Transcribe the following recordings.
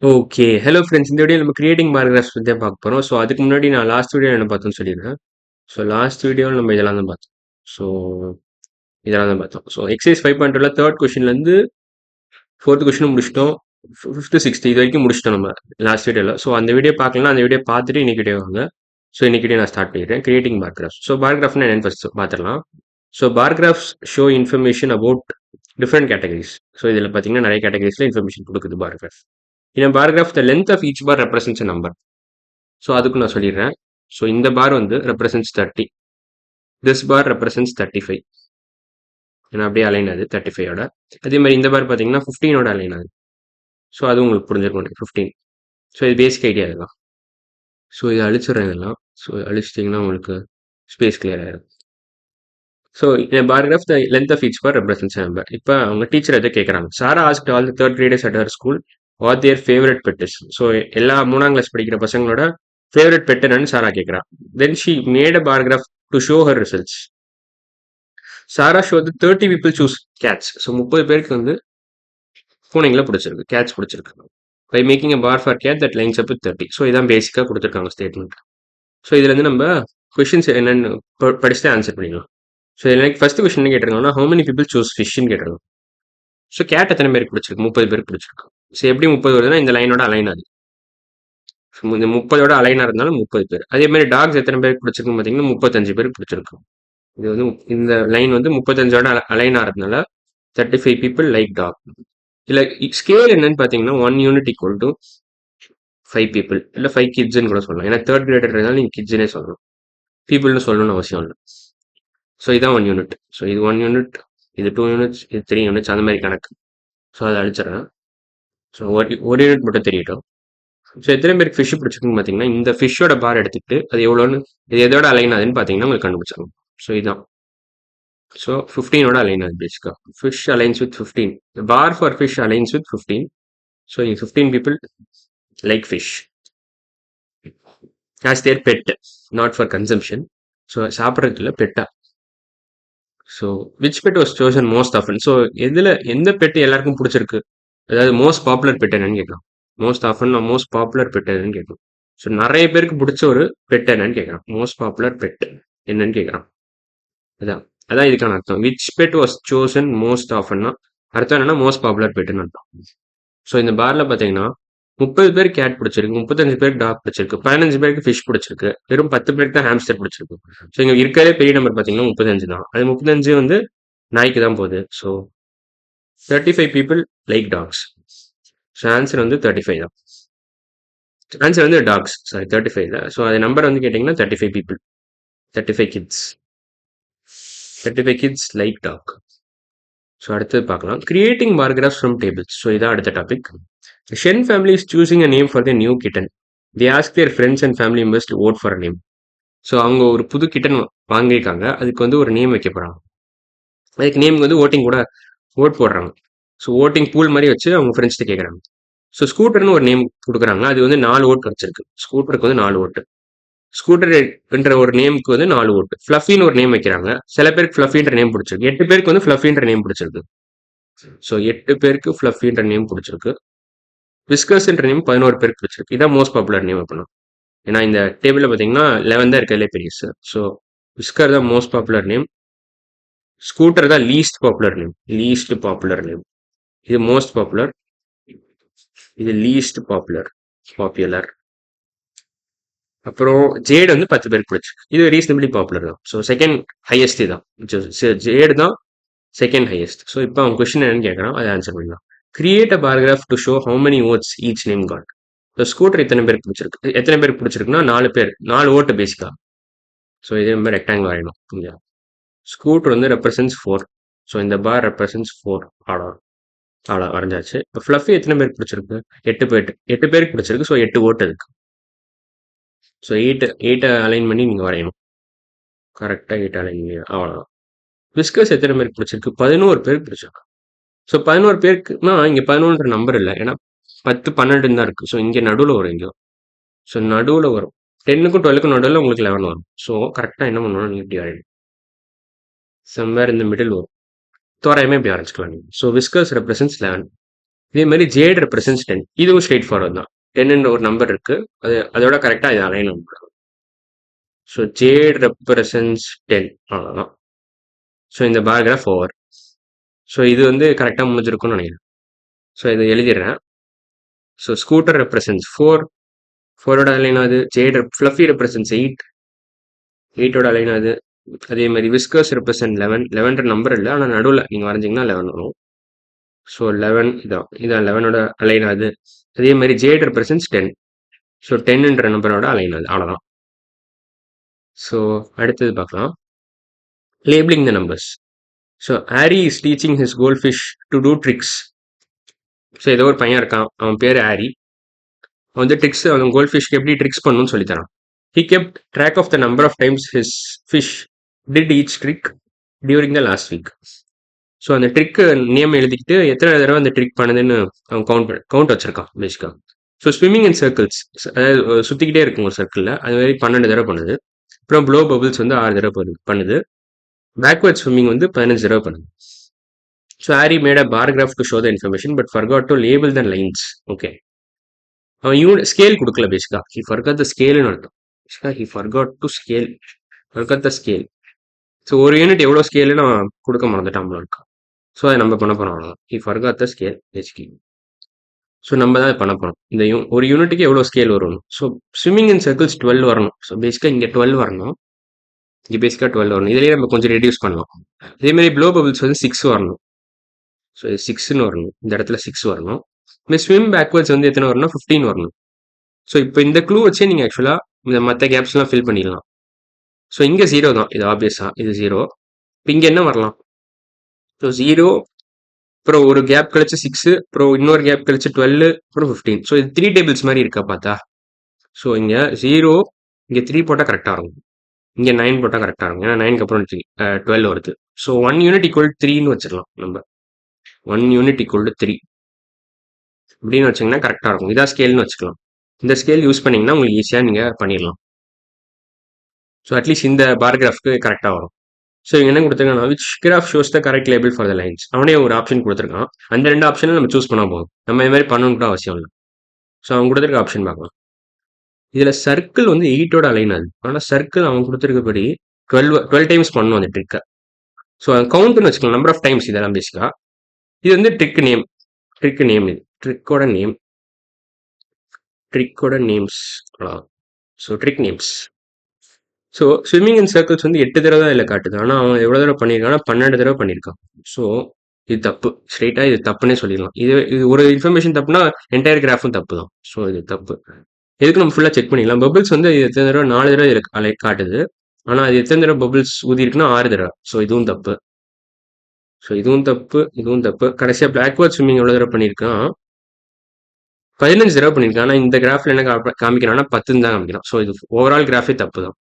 Okay. Hello friends. இந்த வீடியோல நம்ம கிரியேட்டிங் பேராகிராஃப்ஸ் பத்தி தான் பார்க்க போறோம். ஸோ, அதுக்கு முன்னாடி நான் லாஸ்ட் வீடியோ என்ன பார்த்தோம்னு சொல்லிடுறேன். ஸோ, லாஸ்ட் வீடியோல நம்ம இதெல்லாம் தான் பார்த்தோம். ஸோ, இதெல்லாம் தான் பார்த்தோம். ஸோ, எக்சர்சைஸ் 5.2ல 3 கொஸ்டின்லேருந்து 4த் கொஸ்டினும் முடிச்சிட்டோம். 5த், 6த் இது வரைக்கும் முடிச்சிட்டோம் நம்ம லாஸ்ட் வீடியோல. ஸோ, அந்த வீடியோ பார்க்கலன்னா அந்த வீடியோ பார்த்துட்டு இன்னைக்கு வீடியோ வாங்க. ஸோ, இன்னைக்கு வீடியோ நான் ஸ்டார்ட் பண்ணிடுறேன். Creating paragraphs. ஸோ, பேராகிராஃப்னா என்னன்னு ஃபர்ஸ்ட் பார்த்துடலாம். So, paragraphs show information about different categories. So, இதில் பார்த்தீங்கன்னா நிறைய கேட்டகரிஸ்ல இன்ஃபர்மேஷன் கொடுக்குது paragraph. In a paragraph, the length of each bar represents a number. So அதுக்கு நான் சொல்லிடுறேன். ஸோ இந்த பார் வந்து ரெப்ரசன்ஸ் 30. This bar represents 35. ஏன்னா அப்படியே அலைன் ஆகுது 35ஓட. அதே மாதிரி இந்த பார் பார்த்தீங்கன்னா 15ஓட அலைன் ஆகுது. ஸோ அது உங்களுக்கு புரிஞ்சிருக்கும் 15. ஸோ இது பேசிக் ஐடியா இதெல்லாம். ஸோ இதை அழிச்சிடுறேன் இதெல்லாம். ஸோ அழிச்சிட்டிங்கன்னா உங்களுக்கு ஸ்பேஸ் கிளியர் ஆயிடும். ஸோ இந்த paragraph the length of each bar represents number. இப்போ அவங்க டீச்சர் எதை கேட்குறாங்க. Sara asked all the third graders at her school what their favourite pet is. So எல்லா 3ஆம் கிளாஸ் படிக்கிற பசங்களோட ஃபேவரட் பெட் என்னன்னு சாரா கேட்குறா. Then she made a paragraph to show her results. Sara show the 30 people choose cats. So 30 பேருக்கு வந்து பூனைங்களை பிடிச்சிருக்கு, கேட்ஸ் பிடிச்சிருக்கு. By making a bar for cat that lines up with 30. So இதான் பேசிக்காக கொடுத்துருக்காங்க ஸ்டேட்மெண்ட். ஸோ இதுலேருந்து நம்ம கொஷின்ஸ் என்னென்னு படிச்சுட்டு ஆன்சர் பண்ணிடலாம். ஸோ எனக்கு ஃபர்ஸ்ட் கொஸ்டின் என்ன கேட்டிருக்காங்கன்னா ஹவு மெனி பீப்புள் சூஸ் ஃபிஷ்ன்னு கேட்டிருக்காங்க. ஸோ கேட் எத்தனை பேருக்கு பிடிச்சிருக்கு? 30 பேருக்கு பிடிச்சிருக்கு. ஸோ எப்படி 30 வருதுன்னா இந்த லைனோட அலைன் ஆகுது. இந்த 30ஓட அலைனா இருந்தாலும் 30 பேர். அதே மாதிரி டாக்ஸ் எத்தனை பேருக்கு பிடிச்சிருக்குன்னு பார்த்தீங்கன்னா 35 பேருக்கு பிடிச்சிருக்கு. இது வந்து இந்த லைன் வந்து 35ஓட அலைன் ஆகிறதுனால 35 பீப்புள் லைக் டாக். இல்லை ஸ்கேல் என்னன்னு பார்த்தீங்கன்னா 1 யூனிட் ஈக்குவல் டு 5 பீப்புள் இல்லை 5 கிட்ஸ்ன்னு கூட சொல்லலாம். ஏன்னா தேர்ட் கிரேடர் இருந்தாலும் நீங்கள் கிட்ஸ்னே சொல்லணும், பீப்புள்னு சொல்லணும்னு அவசியம் இல்லை. ஸோ இதான் 1 யூனிட். ஸோ இது 1 யூனிட், இது 2 யூனிட்ஸ், இது 3 யூனிட்ஸ், அந்த மாதிரி கணக்கு. ஸோ அதை அழிச்சிடறேன். ஸோ ஒரு யூனிட் மட்டும் தெரியட்டும். ஸோ எத்தனை பேருக்கு ஃபிஷ் பிடிச்சிருக்குன்னு பார்த்தீங்கன்னா இந்த ஃபிஷ்ஷோட பார் எடுத்துக்கிட்டு அது எவ்வளோன்னு இது எதோட அலைன் ஆகுதுன்னு பார்த்தீங்கன்னா உங்களுக்கு கண்டுபிடிச்சிடணும். ஸோ இதுதான். ஸோ 15ஓட அலைன் ஆகுது பேசிக்கா. Fish aligns with 15. Bar for fish aligns with 15. So இங்கே 15 people like fish as their pet, not for consumption. So சாப்பிட்றதுக்கு இல்லை, பெட்டா. So which pet was chosen most often. So எந்த பெட் எல்லாருக்கும் பிடிச்சிருக்கு, அதாவது மோஸ்ட் பாப்புலர் பெட் என்னன்னு கேட்கலாம். Most often most popular pet என்னன்னு கேட்கலாம். ஸோ நிறைய பேருக்கு பிடிச்ச ஒரு பெட் என்னன்னு கேட்கறான். மோஸ்ட் பாப்புலர் பெட் என்னன்னு கேட்கறான். அதான் அதான் இதுக்கான அர்த்தம். Which pet was chosen most ஆஃபன்னா அர்த்தம் என்னன்னா மோஸ்ட் பாப்புலர் பெட்னு அர்த்தம். ஸோ இந்த பார்ல பார்த்தீங்கன்னா 30 பேர் கேட் பிடிச்சிருக்கு, 35 பேருக்கு டாக் பிடிச்சிருக்கு, 15 பேருக்கு ஃபிஷ் பிடிச்சிருக்கு, வெறும் 10 பேருக்கு தான் ஹாம்ஸ்டர் பிடிச்சிருக்கு. ஸோ இங்க இருக்கிறதே பெரிய நம்பர் பார்த்தீங்கன்னா 35 தான். அது 35 வந்து நாய்க்கு தான் போகுது. So 35 people like dogs. So answer வந்து 35 தான். ஆன்சர் வந்து டாக்ஸ், சாரி 35 தான். ஸோ அது நம்பர் வந்து கேட்டிங்கன்னா 35 people, 35 kids, 35 kids like dog. So அடுத்தது பார்க்கலாம். Creating paragraphs from tables. So இதான் அடுத்த topic. Shen family is choosing a name for the new kitten. They ask their friends and family members to vote for a name. So அவங்க ஒரு புது kitten வாங்கியிருக்காங்க, அதுக்கு வந்து ஒரு நேம் வைக்க போகிறாங்க. அதுக்கு நேம் வந்து ஓட்டிங் கூட ஓட் போடுறாங்க. ஸோ ஓட்டிங் பூல் மாதிரி வச்சு அவங்க ஃப்ரெண்ட்ஸ்ட்டு கேட்குறாங்க. ஸோ ஸ்கூட்டர்னு ஒரு நேம் கொடுக்குறாங்க, அது வந்து 4 ஓட்டு வச்சிருக்கு. ஸ்கூட்டருக்கு வந்து 4 ஓட்டு. ஸ்கூட்டர் என்ற ஒரு நேமுக்கு வந்து 4 ஓட்டு. ஃப்ளஃபின்னு ஒரு நேம் வைக்கிறாங்க. சில பேருக்கு ஃப்ளஃபின்ற நேம் பிடிச்சிருக்கு. 8 பேருக்கு வந்து ஃப்ளஃபின்ற நேம் பிடிச்சிருக்கு. ஸோ 8 பேருக்கு ஃப்ளஃபின்ற நேம் பிடிச்சிருக்கு. விஸ்கர்ஸ்ன்ற நேம் 11 பேருக்கு பிடிச்சிருக்கு. இதான் மோஸ்ட் பாப்புலர் நேம் அப்படின்னா. ஏன்னா இந்த டேபிளில் பார்த்தீங்கன்னா 11 தான் இருக்கிறதுலே பெரியசு. ஸோ விஸ்கர் தான் மோஸ்ட் பாப்புலர் நேம், ஸ்கூட்டர் தான் least popular name. Least popular name. இது மோஸ்ட் பாப்புலர், இது லீஸ்ட் பாப்புலர், பாப்புலர். அப்புறம் ஜேடு வந்து 10 பேருக்கு பிடிச்சிருக்கு. இது ரீசனபிளி பாப்புலர் தான். ஸோ செகண்ட் ஹையஸ்ட் தான். ஜேடு தான் செகண்ட் ஹையஸ்ட். ஸோ இப்போ அவன் கொஸ்டின் என்னன்னு கேட்குறான், அதை ஆன்சர் பண்ணலாம். Create a paragraph to show how many votes each name got. So scooter எத்தனை பேருக்கு பிடிச்சிருக்கு, எத்தனை பேருக்கு பிடிச்சிருக்குன்னா 4 பேர், 4 ஓட்டு பேசிக்கா. ஸோ இதே மாதிரி ரெக்டாங்கிள் வரையணும். இங்கே ஸ்கூட்டர் வந்து ரெப்ரசன்ஸ் 4. ஸோ இந்த பார் ரெப்ரசன்ஸ் 4. அவ்வளோ வரைஞ்சாச்சு. இப்போ ஃப்ளஃபி எத்தனை பேருக்கு பிடிச்சிருக்கு, 8 பேருக்கு பிடிச்சிருக்கு. ஸோ 8 ஓட்டு இருக்கு. ஸோ 8 அலைன் பண்ணி நீங்கள் வரையணும். கரெக்டாக 8 அலைன் பண்ணி அவ்வளோதான். விஸ்கர்ஸ் எத்தனை பேருக்கு பிடிச்சிருக்கு, 11 பேருக்கு பிடிச்சிருக்கு. ஸோ 11 பேருக்குன்னா இங்கே 11ன்ற நம்பர் இல்லை, ஏன்னா 10, 12 தான் இருக்குது. ஸோ இங்கே நடுவில் வரும். இங்கே ஸோ நடுவில் வரும். 10க்கும் 12க்கும் நடுவில் உங்களுக்கு 11 வரும். ஸோ கரெக்டாக என்ன பண்ணணும், நீங்கள் இப்படி வரையணும். சம்வேர் இந்த மிடில் வரும். தோராயமே இப்படி வரைச்சிக்கலாம் நீங்கள். So whiskers represents 11. இதே மாதிரி ஜேட் ரெப்ரசன்ஸ் 10. இதுவும் ஸ்ட்ரெயிட் ஃபார்வர்ட் தான். 10ன்ற ஒரு நம்பர் இருக்கு. அதோட கரெக்டாக இது அலைன் பண்ணுறோம். ஸோ ஜேட் ரெப்ரசன்ஸ் 10 அவ்வளோதான். ஸோ இந்த பாராகிராஃப் ஓவர். ஸோ இது வந்து கரெக்டாக முடிஞ்சிருக்கும்னு நினைக்கிறேன். ஸோ இதை எழுதிடுறேன். So Scooter represents 4. 4ஓட அலைன் ஆகுது. Jade Fluffy represents 8. 8ஓட அலைன் ஆகுது. அதே மாதிரி விஸ்கர்ஸ் ரெப்ரசன்ட் 11. 11ன்ற நம்பர் இல்லை, ஆனால் நடுவில் நீங்கள் வரைஞ்சிங்கன்னா 11 வரும். ஸோ 11 இதான் 11ஓட அலைன் ஆகுது. அதே மாதிரி ஜேட் ரெப்ரசன்ஸ் 10. ஸோ 10ன்ற நம்பரோட அலைன் ஆகுது. அவ்வளோதான். ஸோ அடுத்தது பார்க்கலாம். Labelling the numbers. So Harry is teaching his gold fish to do tricks. So ஏதோ ஒரு பையன் இருக்கான், அவன் பேர் ஹாரி. அவன் வந்து ட்ரிக்ஸ், அவன் கோல்ட் ஃபிஷ்க்கு எப்படி ட்ரிக்ஸ் பண்ணணும்னு சொல்லித்தரான். He kept track of the number of times his fish did each trick during the last week. So அந்த ட்ரிக்கு நேம் எழுதிக்கிட்டு எத்தனை தடவை அந்த ட்ரிக் பண்ணுதுன்னு அவன் கவுண்ட் வச்சிருக்கான் பேசிக்காக. ஸோ ஸ்விம்மிங் இன் சர்க்கிள்ஸ், அதாவது சுற்றிக்கிட்டே இருக்கும் ஒரு சர்க்கிளில், அது மாதிரி 12 தடவை பண்ணுது. அப்புறம் ப்ளோ பபிள்ஸ் வந்து 6 தடவை பண்ணுது. பேக்வர்ட் ஸ்விம்மிங் வந்து 15 தடவை பண்ணுது. So Harry mat a paragraph to show the information but forgot to label the lines. Okay, அவன் ஸ்கேல் கொடுக்கல பேசிக்கா. ஹி ஃபர்காட் த ஸ்கேல்னு அர்த்தம். பேசிக்கா he forgot to scale, forgot the scale. So ஒரு யூனிட் எவ்வளோ ஸ்கேல்னு நான் கொடுக்க மறந்துட்டான் இருக்கா. ஸோ அதை நம்ம பண்ண போகிறோம், அவ்வளோதான். He forgot the scale basically. So நம்ம தான் பண்ண போகிறோம். இந்த ஒரு யூனிட்டுக்கு எவ்வளோ ஸ்கேல் வரணும். ஸோ ஸ்விம்மிங் இன் சர்க்கிள்ஸ் 12 வரணும். ஸோ பேசிக்காக இங்கே 12 வரணும், இங்கே பேசிக்காக 12 வரணும். இதுலேயே நம்ம கொஞ்சம் ரெடியூஸ் பண்ணலாம். அதேமாதிரி ப்ளோ பபிள்ஸ் வந்து 6 வரணும். ஸோ 6ன்னு வரணும், இந்த இடத்துல 6 வரணும். இந்த ஸ்விம் பேக்வர்ட்ஸ் வந்து எத்தனை வரணும், 15 வரணும். ஸோ இப்போ இந்த க்ளூ வச்சே நீங்கள் ஆக்சுவலாக இந்த மற்ற கேப்ஸ்லாம் ஃபில் பண்ணிடலாம். ஸோ இங்கே 0 தான், இது ஆப்வியஸாக இது 0. இப்போ இங்கே என்ன வரலாம். ஸோ 0, அப்புறம் ஒரு கேப் கழிச்சு 6, அப்புறம் இன்னொரு கேப் கழிச்சு 12, அப்புறம் 15. ஸோ இது 3 டேபிள்ஸ் மாதிரி இருக்கா பார்த்தா. ஸோ இங்கே 0, இங்கே 3 போட்டால் கரெக்டாக இருக்கும், இங்கே 9 போட்டால் கரெக்டாக இருக்கும். ஏன்னா 9க்கு அப்புறம் 12 வருது. ஸோ 1 யூனிட் ஈக்குவல் 3ன்னு வச்சிடலாம் நம்ம. 1 யூனிட் ஈக்குவல் 3 அப்படின்னு வச்சிங்கன்னா கரெக்டாக இருக்கும். இதான் ஸ்கேல்னு வச்சுக்கலாம். இந்த ஸ்கேல் யூஸ் பண்ணிங்கன்னா உங்களுக்கு ஈஸியாக நீங்கள் பண்ணிடலாம். ஸோ அட்லீஸ்ட் இந்த பாராகிராஃப்க்கு கரெக்டாக வரும். ஸோ இங்கே என்ன கொடுத்துருக்காங்க, which graph shows the correct label for the lines. அவனே ஒரு ஆப்ஷன் கொடுத்துருக்கான். அந்த 2 ஆப்ஷனும் நம்ம சூஸ் பண்ண போதும், நம்ம இது மாதிரி பண்ணணும் கூட அவசியம் இல்லை. ஸோ அவன் கொடுத்துருக்க ஆப்ஷன் பார்க்கலாம். இதில் சர்க்கிள் வந்து 8ஓட அலைன் ஆகுது. ஆனால் சர்க்கிள் அவன் கொடுத்துருக்கபடி 12 டைம்ஸ் பண்ணணும் அந்த ட்ரிக்கை. ஸோ கவுண்ட்னு வச்சுக்கலாம், நம்பர் ஆஃப் டைம்ஸ். இதெல்லாம் பேசிக்கா இது வந்து ட்ரிக் நேம். இது ட்ரிக்கோட names. So trick names. So swimming in circles வந்து 8 தடவை தான் இதில் காட்டுது. ஆனால் அவன் எவ்வளோ தடவை பண்ணியிருக்கான்னா 12 தடவை பண்ணியிருக்கான். ஸோ இது தப்பு, ஸ்ட்ரெயிட்டாக இது தப்புன்னே சொல்லிடலாம். இது ஒரு இன்ஃபர்மேஷன் தப்புனா என்டையர் கிராஃபும் தப்பு தான். ஸோ இது தப்பு. எதுக்கு நம்ம ஃபுல்லாக செக் பண்ணிடலாம். பபிள்ஸ் வந்து எத்தனை தடவை, 4 தடவை இதில் காட்டுது. ஆனால் அது எத்தனை தடவை பபிள்ஸ் ஊதி இருக்குன்னா 6 தடவை. ஸோ இதுவும் தப்பு. இதுவும் தப்பு. கடைசியாக பிளாக்வர்ட் ஸ்விம்மிங் எவ்வளோ தடவை பண்ணியிருக்கான், 15 தடவை பண்ணியிருக்கான். ஆனால் இந்த கிராஃபில் என்ன காமிக்கிறான்னா 10 தான் காமிக்கிறான். ஸோ இது ஓவரால் கிராஃபே தப்பு தான்.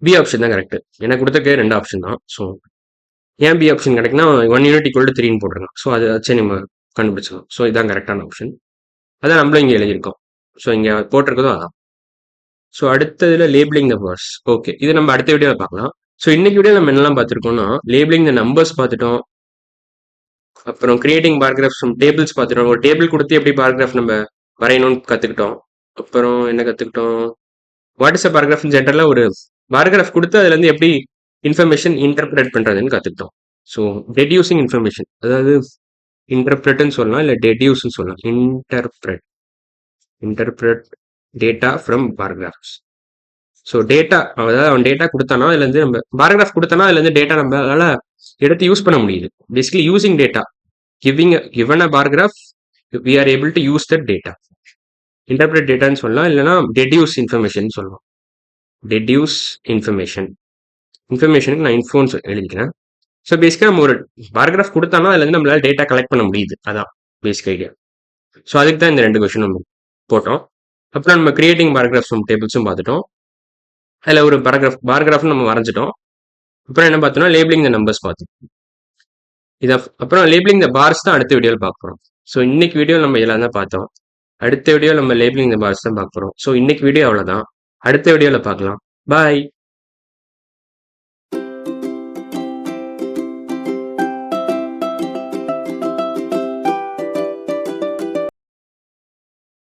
பி ஆப்ஷன் தான் கரெக்ட். எனக்கு கொடுத்தக்கே 2 ஆப்ஷன் தான். ஸோ ஏன் பி ஆப்ஷன் கிடைக்குன்னா 1 யூனிட் ஈக்குவல் 3ன்னு போட்டிருக்கோம். ஸோ அதை வச்சு நம்ம கண்டுபிடிச்சோம். ஸோ இதுதான் கரெக்டான ஆப்ஷன். அதான் நம்மளும் இங்கே எழுதியிருக்கோம். ஸோ இங்கே போட்டிருக்கதும் அதான். ஸோ அடுத்ததுல லேபிளிங் த வேர்ட்ஸ். ஓகே, இது நம்ம அடுத்த வீடியோவில் பார்க்கலாம். ஸோ இன்னைக்கு வீடியோ நம்ம என்னெல்லாம் பார்த்துருக்கோம்னா, லேபிளிங் த நம்பர்ஸ் பார்த்துட்டோம், அப்புறம் கிரியேட்டிங் பாராகிராஃப்ஸ் டேபிள்ஸ் பார்த்துட்டோம். ஒரு டேபிள் கொடுத்து எப்படி பாராகிராஃப் நம்ம வரையணும்னு கற்றுக்கிட்டோம். அப்புறம் என்ன கற்றுக்கிட்டோம், வாட் இஸ் அ பாராகிராஃப் ஜென்ரலாக ஒரு பாராகிராஃப் கொடுத்து அதுலேருந்து எப்படி இன்ஃபர்மேஷன் இன்டர்பிரேட் பண்ணுறதுன்னு கற்றுக்கிட்டோம். ஸோ டெடியூசிங் இன்ஃபர்மேஷன், அதாவது இன்டர்பிரேட்னு சொல்லலாம், இல்லை டெடியூஸ்ன்னு சொல்லலாம். Interpret data from paragraphs. So data, அதாவது அவன் டேட்டா கொடுத்தானா அதுலேருந்து நம்ம பாராகிராஃப் கொடுத்தானா அதுலேருந்து டேட்டா நம்மளால எடுத்து யூஸ் பண்ண முடியுது. Basically using data, given a paragraph we are able to use that data. Interpret டேட்டான்னு சொல்லலாம், இல்லைனா டெடியூஸ் இன்ஃபர்மேஷன் சொல்லலாம். டெடியூஸ் இன்ஃபர்மேஷனுக்கு நான் இன்ஃபோன்னு எழுதிக்கிறேன். ஸோ பேசிக்காக நம்ம ஒரு பாராகிராஃப் கொடுத்தானா அதுலேருந்து நம்மளால டேட்டா கலெக்ட் பண்ண முடியுது. அதான் பேசிக் ஐடியா. ஸோ அதுக்கு தான் இந்த 2 கொஸ்டின் நம்ம போட்டோம். அப்புறம் நம்ம கிரியேட்டிங் பாராகிராஃப்ஸ் டேபிள்ஸும் பார்த்துட்டோம். அதில் ஒரு பாராகிராஃப் நம்ம வரைஞ்சிட்டோம். அப்புறம் என்ன பார்த்தோம்னா லேபிளிங் த நம்பர்ஸ் பார்த்தோம். அப்புறம் லேபிளிங் த பார்ஸ் தான் அடுத்த வீடியோவில் பார்க்க போகிறோம். ஸோ இன்னைக்கு வீடியோ நம்ம இதெல்லாம் தான் பார்த்தோம். அடுத்த வீடியோ நம்ம லேபிளிங் த பார்ஸ் தான் பார்க்க போகிறோம். ஸோ இன்னைக்கு வீடியோ அவ்வளோதான். அடுத்த வீடியோவில் பார்க்கலாம். பாய்.